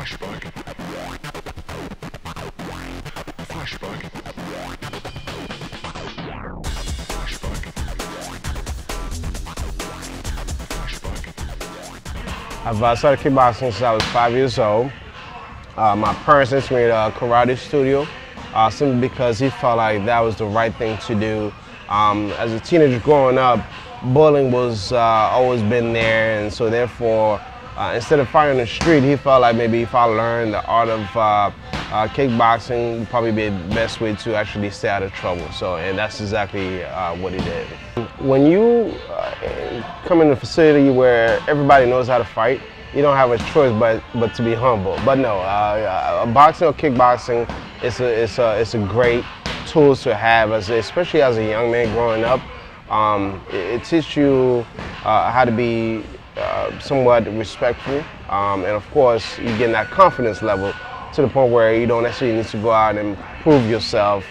I've started kickboxing since I was 5 years old. My parents sent me to a karate studio simply because he felt like that was the right thing to do. As a teenager growing up, bullying was always been there, and so therefore, instead of fighting in the street, he felt like maybe if I learned the art of kickboxing, would probably be the best way to actually stay out of trouble. So, and that's exactly what he did. When you come in a facility where everybody knows how to fight, you don't have a choice but to be humble. But no, boxing or kickboxing it's a great tool to have, especially as a young man growing up. It teaches you how to be somewhat respectful, and of course you get that confidence level to the point where you don't necessarily need to go out and prove yourself,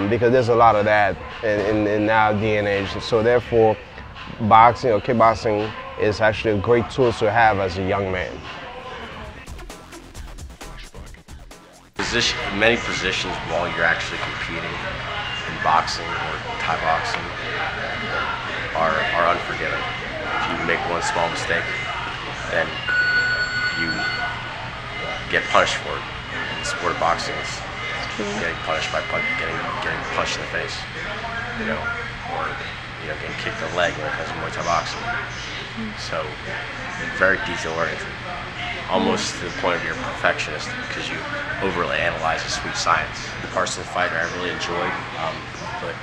because there's a lot of that in now day and age. So therefore, boxing or kickboxing is actually a great tool to have as a young man. Many positions while you're actually competing in boxing or Thai boxing are unforgiving. If you make one small mistake, then you get punished for it. In the sport of boxing, it's getting punished by getting punched in the face, or getting kicked in the leg when it comes to Muay Thai boxing. So, very detail-oriented, almost to the point of you're a perfectionist because you overly analyze the sweet science. The parts of the fighter I really enjoyed, but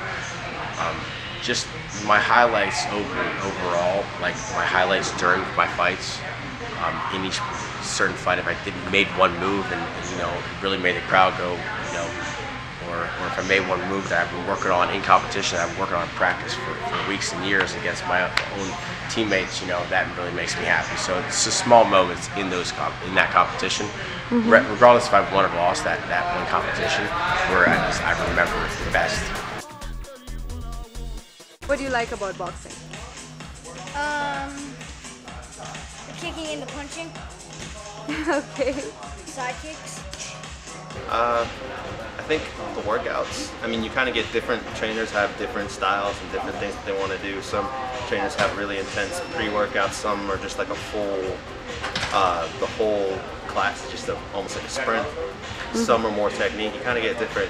just my highlights overall, like my highlights during my fights, in each certain fight, if I made one move and it really made the crowd go, or if I made one move that I've been working on in competition, I've been working on in practice for weeks and years against my own teammates, that really makes me happy. So it's just small moments in that competition, regardless if I've won or lost that one competition, where I remember it the best. What do you like about boxing? The kicking and the punching. Okay. Side kicks. I think the workouts. I mean, you kind of get different trainers have different styles and different things that they want to do. Some trainers have really intense pre-workouts. Some are just like a full, the whole class is just almost like a sprint. Some are more technique. You kind of get different.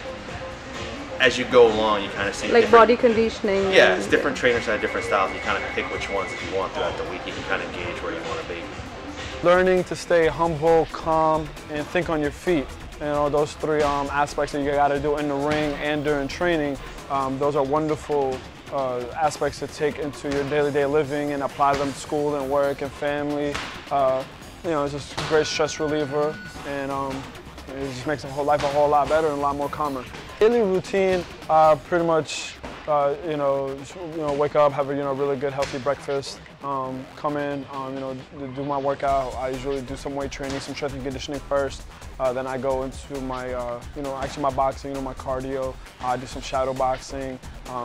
As you go along, you kind of see like body conditioning. Yeah, it's different trainers have different styles. You kind of pick which ones if you want throughout the week. You can kind of gauge where you want to be. Learning to stay humble, calm, and think on your feet. Those three aspects that you got to do in the ring and during training, those are wonderful aspects to take into your day-to-day living and apply them to school and work and family. It's just a great stress reliever, and it just makes life a whole lot better and a lot more calmer. Daily routine, pretty much, wake up, have a really good healthy breakfast, come in, do my workout. I usually do some weight training, some strength and conditioning first. Then I go into my, actually my boxing, my cardio. I do some shadow boxing,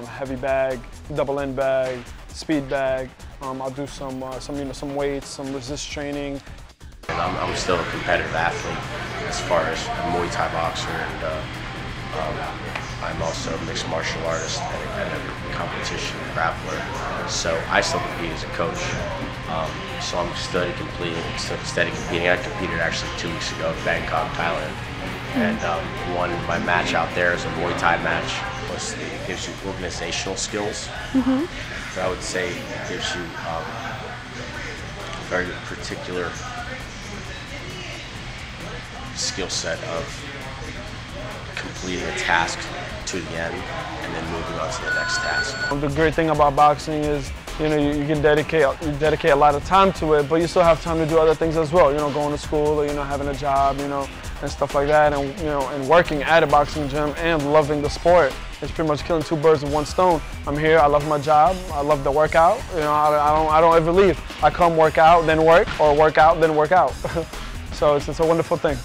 heavy bag, double end bag, speed bag. I'll do some weights, some resist training. And I'm still a competitive athlete as far as a Muay Thai boxer, and I'm also a mixed martial artist and a competition grappler. So I still compete as a coach. So I'm steady competing. I competed actually 2 weeks ago in Bangkok, Thailand, and won my match out there as a Muay Thai match. It gives you organizational skills. So I would say it gives you a very particular skill set of completing a task to the end and then moving on to the next task. The great thing about boxing is, you can dedicate a lot of time to it, but you still have time to do other things as well. Going to school or having a job, and stuff like that, and and working at a boxing gym and loving the sport. It's pretty much killing two birds with one stone. I'm here. I love my job. I love the workout. I don't ever leave. I come work out, then work, or work out, then work out. So it's a wonderful thing.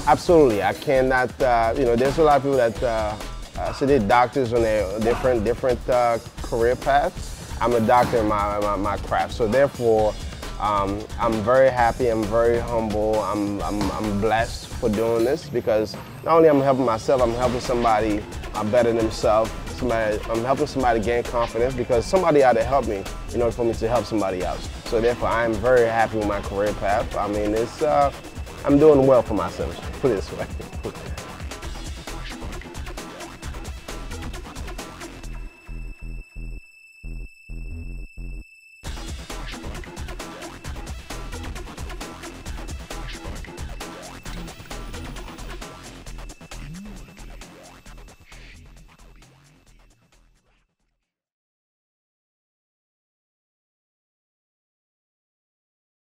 Absolutely, I cannot. There's a lot of people that say they're doctors on their different career paths. I'm a doctor in my craft, so therefore, I'm very happy, I'm very humble, I'm blessed for doing this because not only I'm helping myself, I'm helping somebody better themselves. I'm helping somebody gain confidence because somebody had to help me in order for me to help somebody else. So therefore, I'm very happy with my career path. I mean, I'm doing well for myself, put it this way.